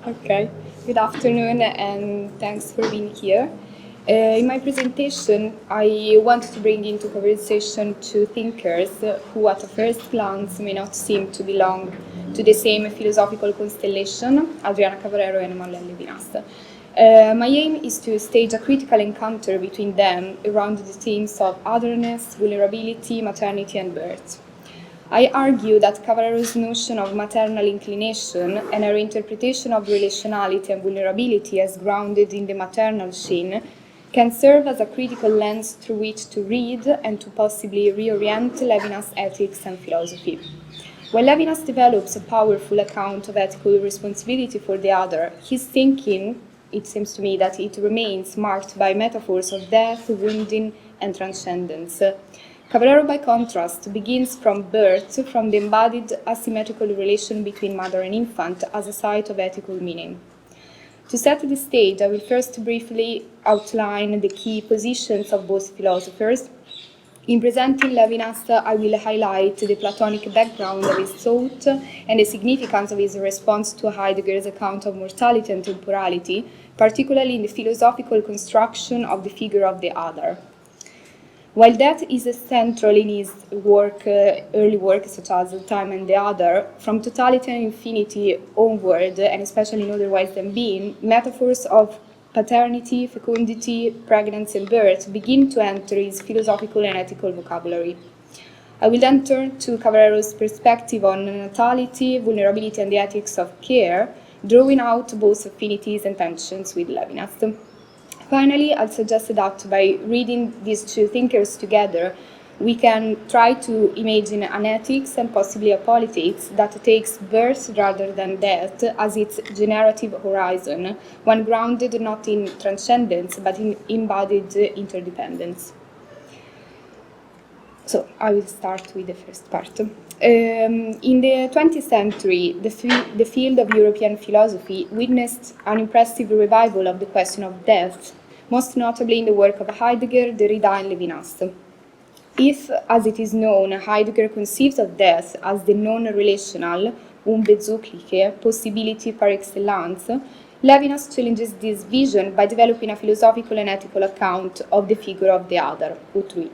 Okay, good afternoon and thanks for being here. In my presentation, I wanted to bring into conversation two thinkers who, at a first glance, may not seem to belong to the same philosophical constellation, Cavarero and Levinas. My aim is to stage a critical encounter between them around the themes of otherness, vulnerability, maternity, and birth. I argue that Cavarero's notion of maternal inclination and her interpretation of relationality and vulnerability as grounded in the maternal gene can serve as a critical lens through which to read and to possibly reorient Levinas' ethics and philosophy. While Levinas develops a powerful account of ethical responsibility for the other, his thinking, it seems to me, that it remains marked by metaphors of death, wounding, and transcendence. Cavarero, by contrast, begins from birth, from the embodied asymmetrical relation between mother and infant as a site of ethical meaning. To set the stage, I will first briefly outline the key positions of both philosophers. In presenting Levinas, I will highlight the Platonic background of his thought and the significance of his response to Heidegger's account of mortality and temporality, particularly in the philosophical construction of the figure of the other. While that is central in his work, early work, such as The Time and the Other, from totality and infinity onward, and especially in Otherwise Than Being, metaphors of paternity, fecundity, pregnancy, and birth begin to enter his philosophical and ethical vocabulary. I will then turn to Cavarero's perspective on natality, vulnerability, and the ethics of care, drawing out both affinities and tensions with Levinas. Finally, I'll suggest that by reading these two thinkers together, we can try to imagine an ethics and possibly a politics that takes birth rather than death as its generative horizon, one grounded not in transcendence but in embodied interdependence. So I will start with the first part. In the 20th century, the field of European philosophy witnessed an impressive revival of the question of death, most notably in the work of Heidegger, Derrida, and Levinas. If, as it is known, Heidegger conceives of death as the non-relational, unbezügliche, possibility par excellence, Levinas challenges this vision by developing a philosophical and ethical account of the figure of the other, autrui.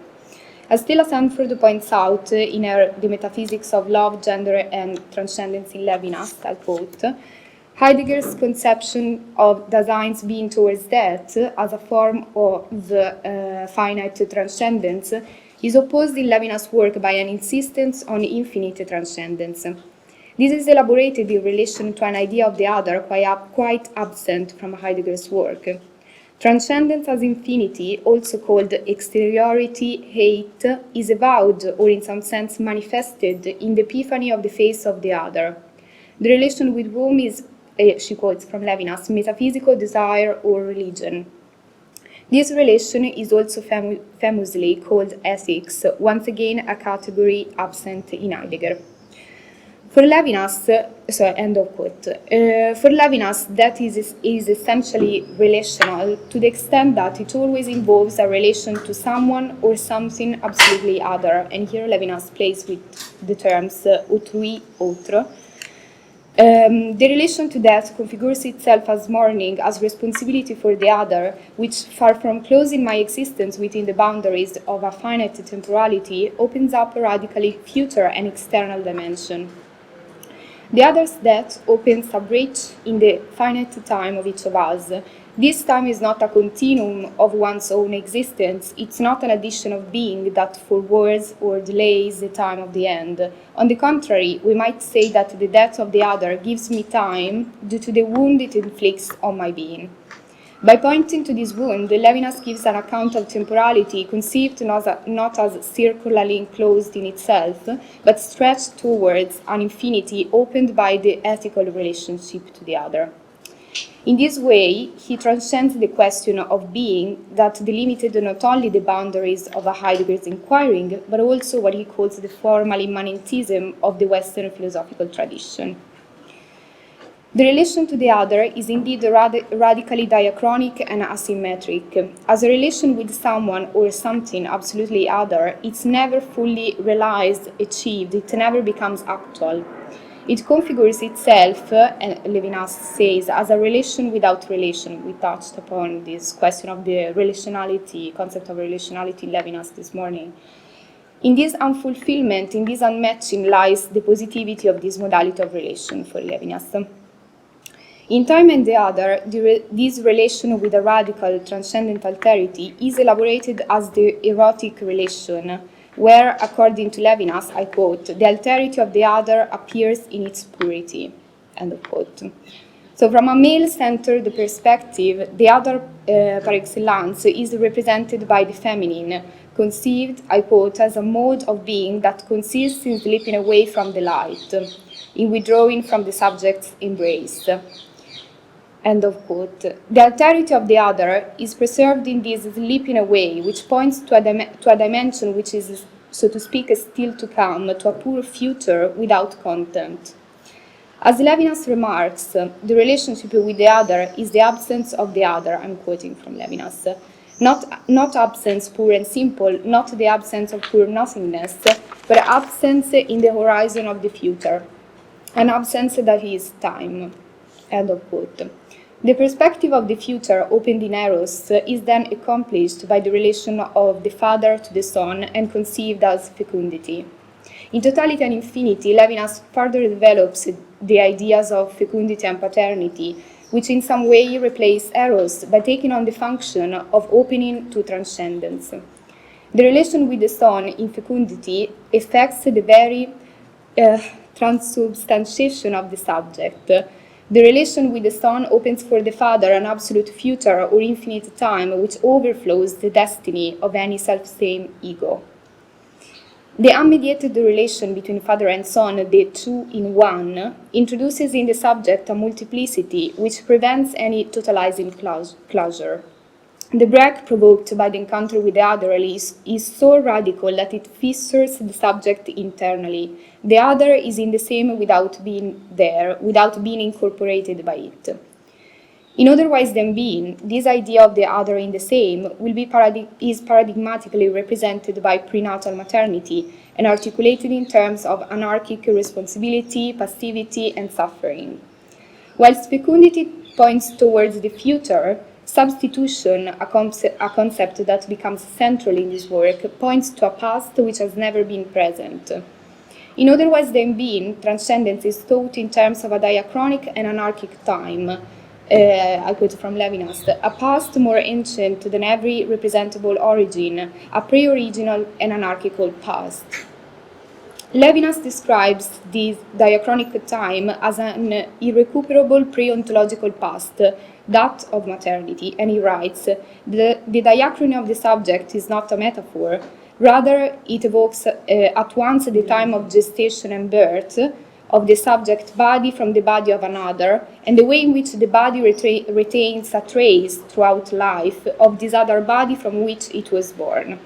As Stella Sanford points out in her The Metaphysics of Love, Gender, and Transcendence in Levinas, I'll quote, Heidegger's conception of Dasein's being towards death as a form of finite transcendence is opposed in Levinas' work by an insistence on infinite transcendence. This is elaborated in relation to an idea of the other quite absent from Heidegger's work. Transcendence as infinity, also called exteriority, hate, is avowed or in some sense manifested in the epiphany of the face of the other. The relation with whom is, she quotes from Levinas, metaphysical desire or religion. This relation is also famously called ethics, once again a category absent in Heidegger. For Levinas, end of quote. For Levinas, that is essentially relational to the extent that it always involves a relation to someone or something absolutely other. And here Levinas plays with the terms autrui, autre. The relation to death configures itself as mourning, as responsibility for the other, which, far from closing my existence within the boundaries of a finite temporality, opens up a radically future and external dimension. The other's death opens a breach in the finite time of each of us. This time is not a continuum of one's own existence. It's not an addition of being that forwards or delays the time of the end. On the contrary, we might say that the death of the other gives me time due to the wound it inflicts on my being. By pointing to this wound, Levinas gives an account of temporality conceived not as circularly enclosed in itself, but stretched towards an infinity opened by the ethical relationship to the other. In this way, he transcends the question of being that delimited not only the boundaries of Heidegger's inquiring, but also what he calls the formal immanentism of the Western philosophical tradition. The relation to the other is indeed radically diachronic and asymmetric. As a relation with someone or something absolutely other, it's never fully realized, achieved, it never becomes actual. It configures itself, and Levinas says, as a relation without relation. We touched upon this question of the relationality, concept of relationality in Levinas this morning. In this unfulfillment, in this unmatching, lies the positivity of this modality of relation for Levinas. In Time and the Other, this relation with a radical, transcendent alterity is elaborated as the erotic relation, where, according to Levinas, I quote, the alterity of the other appears in its purity, end of quote. So from a male-centered perspective, the other, par excellence, is represented by the feminine, conceived, I quote, as a mode of being that consists in slipping away from the light, in withdrawing from the subject's embrace. End of quote. The alterity of the other is preserved in this slipping away, which points to a dimension which is, so to speak, still to come, to a poor future without content. As Levinas remarks, the relationship with the other is the absence of the other, I'm quoting from Levinas. Not absence pure and simple, not the absence of pure nothingness, but absence in the horizon of the future, an absence that is time. End of quote. The perspective of the future opened in Eros is then accomplished by the relation of the father to the son and conceived as fecundity. In Totality and Infinity, Levinas further develops the ideas of fecundity and paternity, which in some way replace Eros by taking on the function of opening to transcendence. The relation with the son in fecundity affects the very transubstantiation of the subject. The relation with the son opens for the father an absolute future or infinite time which overflows the destiny of any self-same ego. The unmediated relation between father and son, the two in one, introduces in the subject a multiplicity which prevents any totalizing closure. The break provoked by the encounter with the other is so radical that it fissures the subject internally. The other is in the same without being there, without being incorporated by it. In Otherwise Than Being, this idea of the other in the same is paradigmatically represented by prenatal maternity and articulated in terms of anarchic responsibility, passivity, and suffering. Whilst fecundity points towards the future, substitution, a concept that becomes central in this work, points to a past which has never been present. In Otherwise Than Being, transcendence is thought in terms of a diachronic and anarchic time. I quote from Levinas, a past more ancient than every representable origin, a pre-original and anarchical past. Levinas describes this diachronic time as an irrecuperable pre-ontological past, that of maternity, and he writes, the diachrony of the subject is not a metaphor, rather it evokes at once the time of gestation and birth, of the subject body from the body of another, and the way in which the body retains a trace throughout life of this other body from which it was born.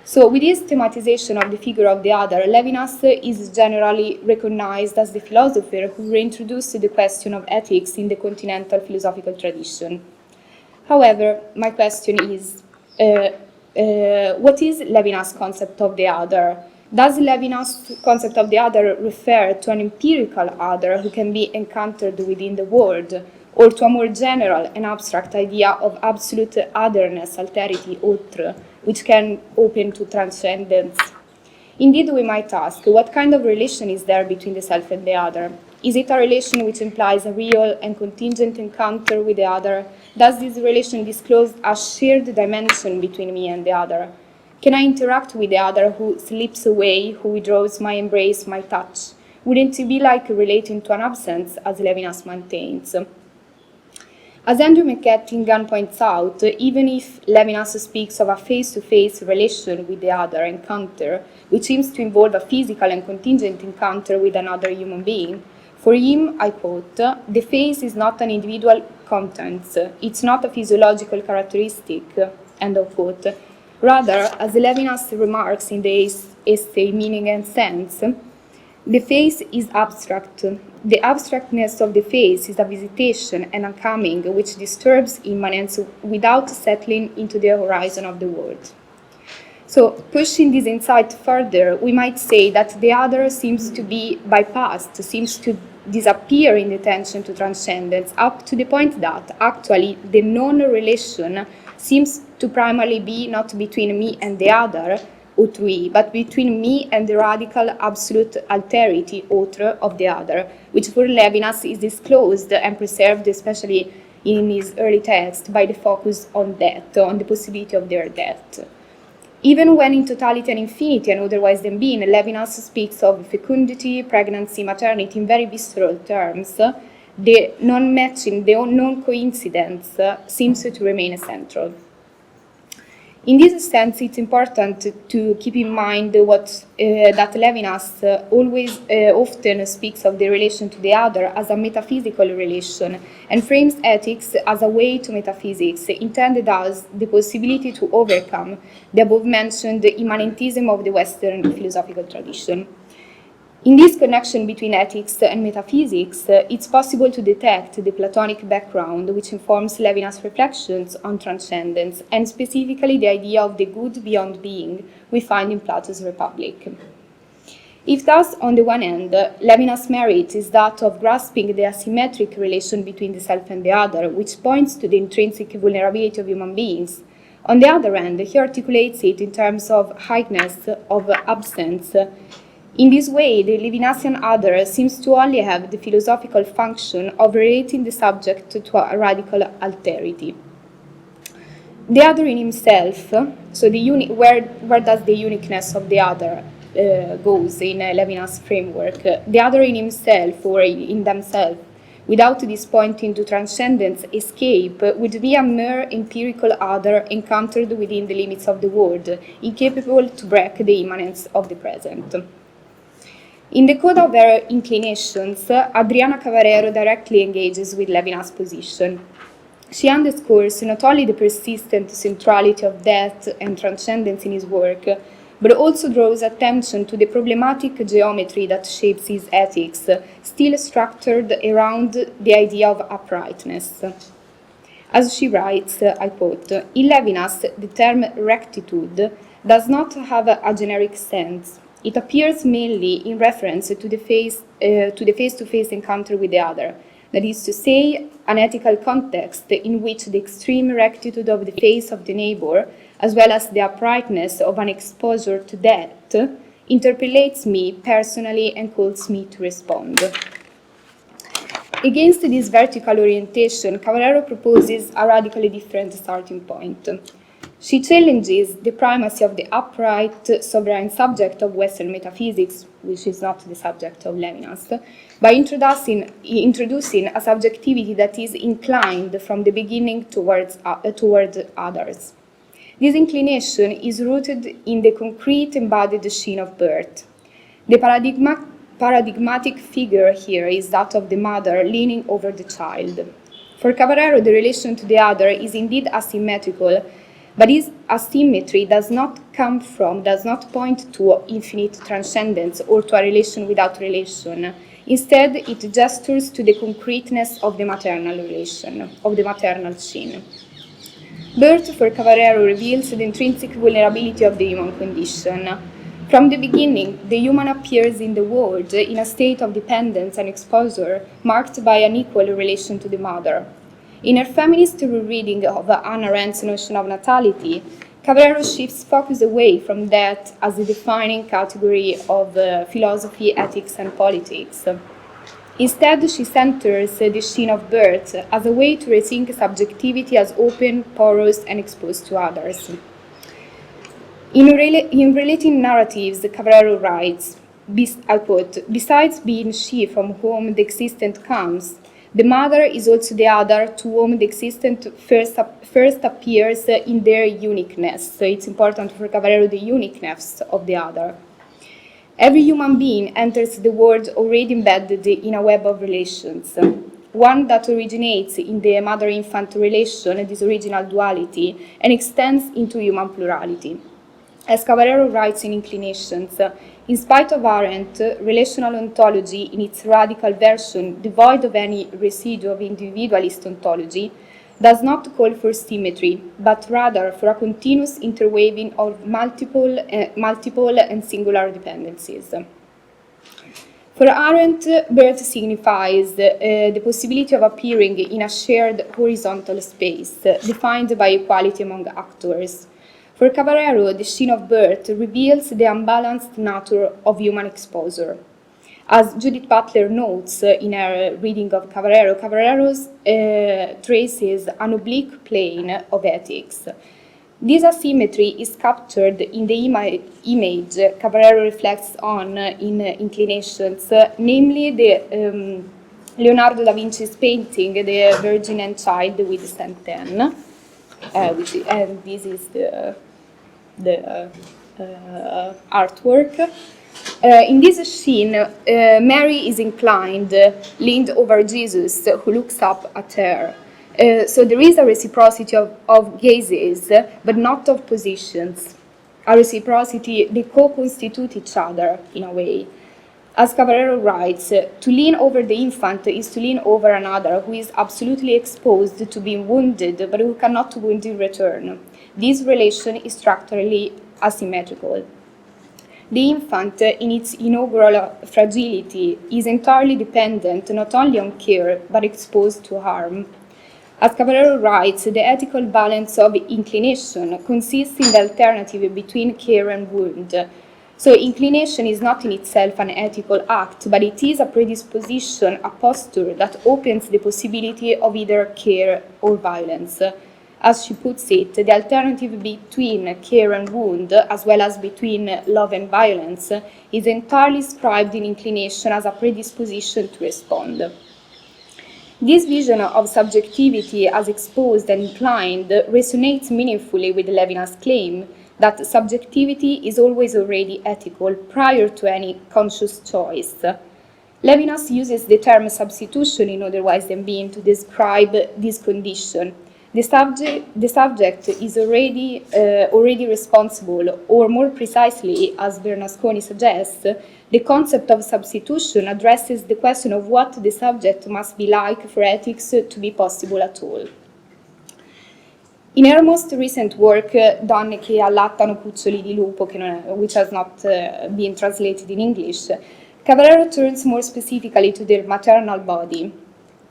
So with this thematization of the figure of the other, Levinas is generally recognized as the philosopher who reintroduced the question of ethics in the continental philosophical tradition. However, my question is, what is Levinas' concept of the other? Does Levinas' concept of the other refer to an empirical other who can be encountered within the world, or to a more general and abstract idea of absolute otherness, alterity, autre, which can open to transcendence? Indeed, we might ask, what kind of relation is there between the self and the other? Is it a relation which implies a real and contingent encounter with the other? Does this relation disclose a shared dimension between me and the other? Can I interact with the other who slips away, who withdraws my embrace, my touch? Wouldn't it be like relating to an absence, as Levinas maintains? As Andrew McKettingan points out, even if Levinas speaks of a face-to-face relation with the other encounter, which seems to involve a physical and contingent encounter with another human being, for him, I quote, the face is not an individual content, it's not a physiological characteristic, end of quote. Rather, as Levinas remarks in the essay Meaning and Sense, the face is abstract. The abstractness of the face is a visitation and a coming which disturbs immanence without settling into the horizon of the world. So, pushing this insight further, we might say that the other seems to be bypassed, seems to disappear in the tension to transcendence, up to the point that actually the non-relation seems to primarily be not between me and the other, autrui, but between me and the radical absolute alterity, autre, of the other, which for Levinas is disclosed and preserved, especially in his early text, by the focus on death, on the possibility of their death. Even when in totality and infinity and otherwise than being, Levinas speaks of fecundity, pregnancy, maternity in very visceral terms, the non-matching, the non-coincidence seems to remain central. In this sense, it's important to keep in mind that Levinas always often speaks of the relation to the other as a metaphysical relation and frames ethics as a way to metaphysics, intended as the possibility to overcome the above-mentioned immanentism of the Western philosophical tradition. In this connection between ethics and metaphysics, it's possible to detect the Platonic background which informs Levinas' reflections on transcendence, and specifically the idea of the good beyond being we find in Plato's Republic. If thus, on the one hand, Levinas' merit is that of grasping the asymmetric relation between the self and the other, which points to the intrinsic vulnerability of human beings, on the other hand, he articulates it in terms of heighteness, of absence. In this way, the Levinasian other seems to only have the philosophical function of relating the subject to a radical alterity. The other in himself, so where does the uniqueness of the other goes in Levinas' framework? The other in himself or in themselves, without this pointing to transcendence escape, would be a mere empirical other encountered within the limits of the world, incapable to break the immanence of the present. In the Code of Her Inclinations, Adriana Cavarero directly engages with Levinas' position. She underscores not only the persistent centrality of death and transcendence in his work, but also draws attention to the problematic geometry that shapes his ethics, still structured around the idea of uprightness. As she writes, I quote, "In Levinas, the term rectitude does not have a generic sense. It appears mainly in reference to the face-to-face encounter with the other, that is to say, an ethical context in which the extreme rectitude of the face of the neighbor, as well as the uprightness of an exposure to death, interpellates me personally and calls me to respond." Against this vertical orientation, Cavarero proposes a radically different starting point. She challenges the primacy of the upright, sovereign subject of Western metaphysics, which is not the subject of Levinas, by introducing a subjectivity that is inclined from the beginning toward others. This inclination is rooted in the concrete embodied scene of birth. The paradigmatic figure here is that of the mother leaning over the child. For Cavarero, the relation to the other is indeed asymmetrical, but this asymmetry does not point to infinite transcendence or to a relation without relation. Instead, it gestures to the concreteness of the maternal relation, of the maternal scene. Birth, for Cavarero, reveals the intrinsic vulnerability of the human condition. From the beginning, the human appears in the world in a state of dependence and exposure marked by an equal relation to the mother. In her feminist rereading of Hannah Arendt's notion of natality, Cavarero shifts focus away from that as the defining category of philosophy, ethics, and politics. Instead, she centers the scene of birth as a way to rethink subjectivity as open, porous, and exposed to others. In relating narratives, Cavarero writes, I quote, "Besides being she from whom the existent comes, the mother is also the other to whom the existent first appears in their uniqueness." So it's important for Cavarero the uniqueness of the other. Every human being enters the world already embedded in a web of relations, one that originates in the mother-infant relation, this original duality, and extends into human plurality. As Cavarero writes in Inclinations, in spite of Arendt, relational ontology in its radical version, devoid of any residue of individualist ontology, does not call for symmetry, but rather for a continuous interweaving of multiple and singular dependencies. For Arendt, birth signifies the possibility of appearing in a shared horizontal space, defined by equality among actors. For Cavarero, the sheen of birth reveals the unbalanced nature of human exposure. As Judith Butler notes in her reading of Cavarero, Cavarero's traces an oblique plane of ethics. This asymmetry is captured in the image Cavarero reflects on in Inclinations, namely the Leonardo da Vinci's painting, The Virgin and Child with Saint Anne, and this is the artwork. In this scene, Mary is inclined, leaned over Jesus, who looks up at her. So there is a reciprocity of gazes, but not of positions. A reciprocity, they co-constitute each other, in a way. As Cavarero writes, to lean over the infant is to lean over another who is absolutely exposed to being wounded, but who cannot wound in return. This relation is structurally asymmetrical. The infant, in its inaugural fragility, is entirely dependent not only on care, but exposed to harm. As Cavarero writes, the ethical balance of inclination consists in the alternative between care and wound. So inclination is not in itself an ethical act, but it is a predisposition, a posture that opens the possibility of either care or violence. As she puts it, the alternative between care and wound, as well as between love and violence, is entirely described in inclination as a predisposition to respond. This vision of subjectivity as exposed and inclined resonates meaningfully with Levinas' claim that subjectivity is always already ethical prior to any conscious choice. Levinas uses the term substitution in Otherwise Than Being to describe this condition. The subject is already responsible, or more precisely, as Bernasconi suggests, the concept of substitution addresses the question of what the subject must be like for ethics to be possible at all. In her most recent work, Donne che allattano cuccioli di lupo, which has not been translated in English, Cavarero turns more specifically to the maternal body.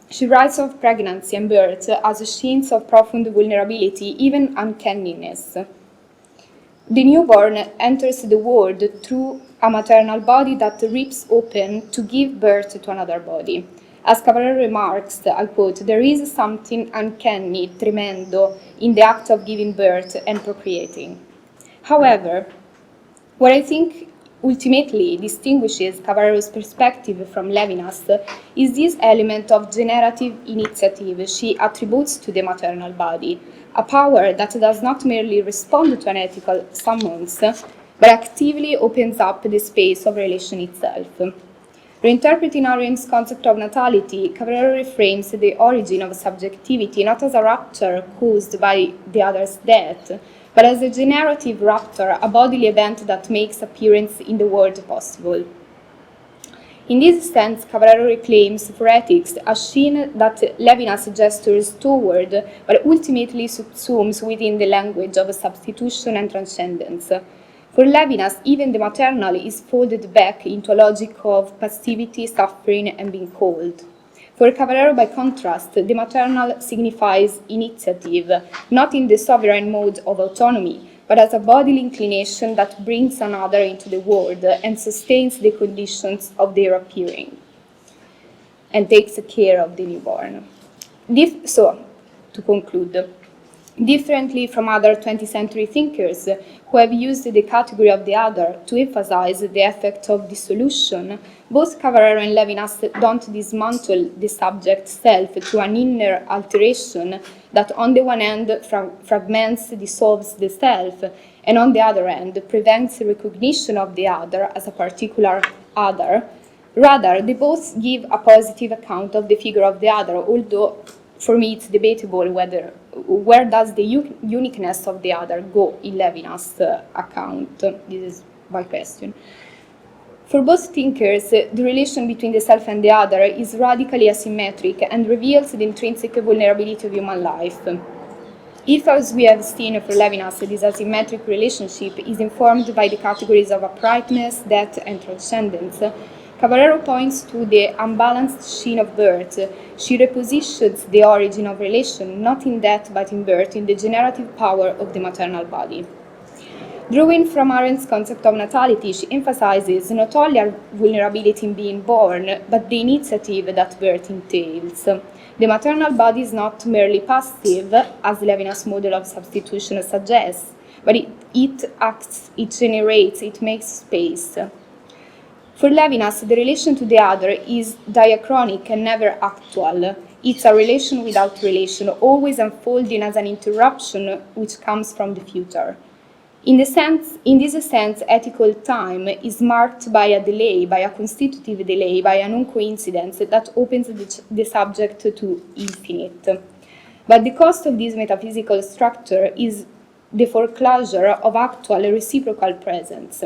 She writes of pregnancy and birth as scenes of profound vulnerability, even uncanniness. The newborn enters the world through a maternal body that rips open to give birth to another body. As Cavarero remarks, I quote, "There is something uncanny, tremendo, in the act of giving birth and procreating." However, what I think ultimately distinguishes Cavarero's perspective from Levinas is this element of generative initiative she attributes to the maternal body, a power that does not merely respond to an ethical summons, but actively opens up the space of relation itself. Reinterpreting Arendt's concept of natality, Cavarero reframes the origin of subjectivity not as a rupture caused by the other's death, but as a generative rupture, a bodily event that makes appearance in the world possible. In this sense, Cavarero reclaims for ethics a sheen that Levinas gestures toward, but ultimately subsumes within the language of substitution and transcendence. For Levinas, even the maternal is folded back into a logic of passivity, suffering, and being cold. For Cavarero, by contrast, the maternal signifies initiative, not in the sovereign mode of autonomy, but as a bodily inclination that brings another into the world and sustains the conditions of their appearing, and takes care of the newborn. So, to conclude, differently from other 20th century thinkers who have used the category of the other to emphasize the effect of dissolution, both Cavarero and Levinas don't dismantle the subject self through an inner alteration that on the one hand fragments, dissolves the self, and on the other hand prevents recognition of the other as a particular other. Rather, they both give a positive account of the figure of the other, although for me it's debatable where does the uniqueness of the other go in Levinas' account. This is my question. For both thinkers, the relation between the self and the other is radically asymmetric and reveals the intrinsic vulnerability of human life. If, as we have seen for Levinas, this asymmetric relationship is informed by the categories of uprightness, death, and transcendence, Cavarero points to the unbalanced sheen of birth. She repositions the origin of relation, not in death but in birth, in the generative power of the maternal body. Drawing from Arendt's concept of natality, she emphasizes not only our vulnerability in being born, but the initiative that birth entails. The maternal body is not merely passive, as Levinas' model of substitution suggests, but it acts, it generates, it makes space. For Levinas, the relation to the other is diachronic and never actual. It's a relation without relation, always unfolding as an interruption which comes from the future. In this sense, ethical time is marked by a delay, by a constitutive delay, by a non-coincidence that opens the subject to infinite. But the cost of this metaphysical structure is the foreclosure of actual reciprocal presence.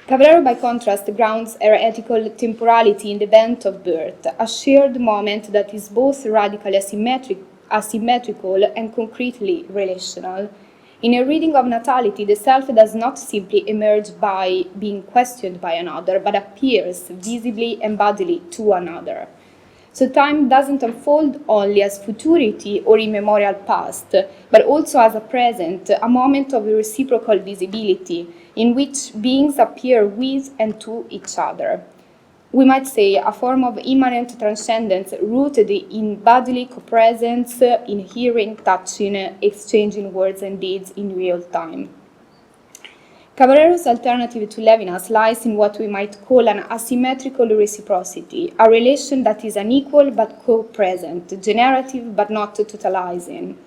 Cavarero, by contrast, grounds her ethical temporality in the event of birth, a shared moment that is both radically asymmetrical and concretely relational. In a reading of natality, the self does not simply emerge by being questioned by another, but appears visibly and bodily to another. So time doesn't unfold only as futurity or immemorial past, but also as a present, a moment of reciprocal visibility, in which beings appear with and to each other. We might say a form of immanent transcendence rooted in bodily co-presence, in hearing, touching, exchanging words and deeds in real time. Cavarero's alternative to Levinas lies in what we might call an asymmetrical reciprocity, a relation that is unequal but co-present, generative but not totalizing.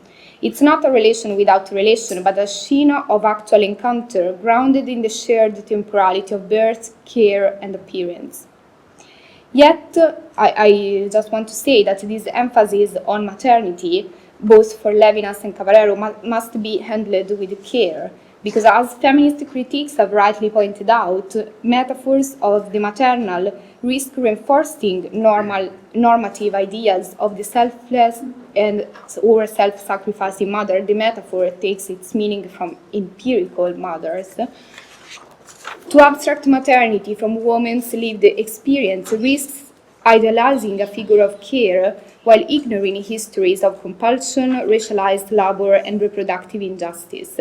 It's not a relation without relation, but a sheen of actual encounter grounded in the shared temporality of birth, care, and appearance. Yet, I just want to say that this emphasis on maternity, both for Levinas and Cavarero, must be handled with care, because as feminist critiques have rightly pointed out, metaphors of the maternal risk reinforcing normative ideas of the selfless and or self-sacrificing mother. The metaphor takes its meaning from empirical mothers. To abstract maternity from woman's lived experience risks idealizing a figure of care while ignoring histories of compulsion, racialized labor, and reproductive injustice.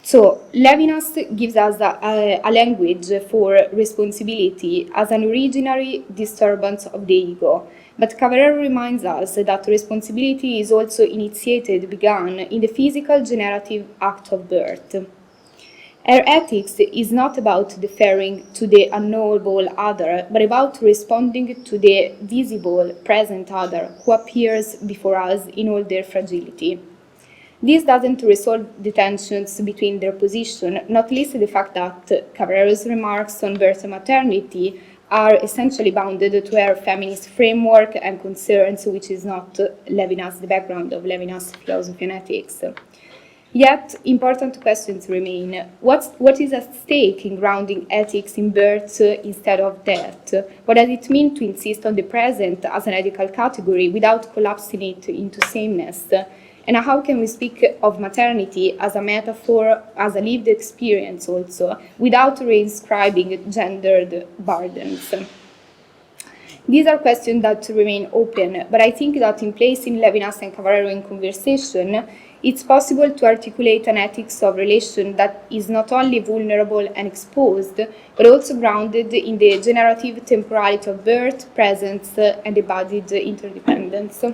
So Levinas gives us a language for responsibility as an originary disturbance of the ego. But Cavarero reminds us that responsibility is also begun in the physical generative act of birth. Her ethics is not about deferring to the unknowable other, but about responding to the visible, present other who appears before us in all their fragility. This doesn't resolve the tensions between their position, not least the fact that Cavarero's remarks on birth and maternity are essentially bounded to her feminist framework and concerns, which is not Levinas, the background of Levinas' philosophy and ethics. Yet, important questions remain. What is at stake in grounding ethics in birth instead of death? What does it mean to insist on the present as an ethical category without collapsing it into sameness? And how can we speak of maternity as a metaphor, as a lived experience also, without reinscribing gendered burdens? These are questions that remain open, but I think that in placing Levinas and Cavarero in conversation, it's possible to articulate an ethics of relation that is not only vulnerable and exposed, but also grounded in the generative temporality of birth, presence, and embodied interdependence.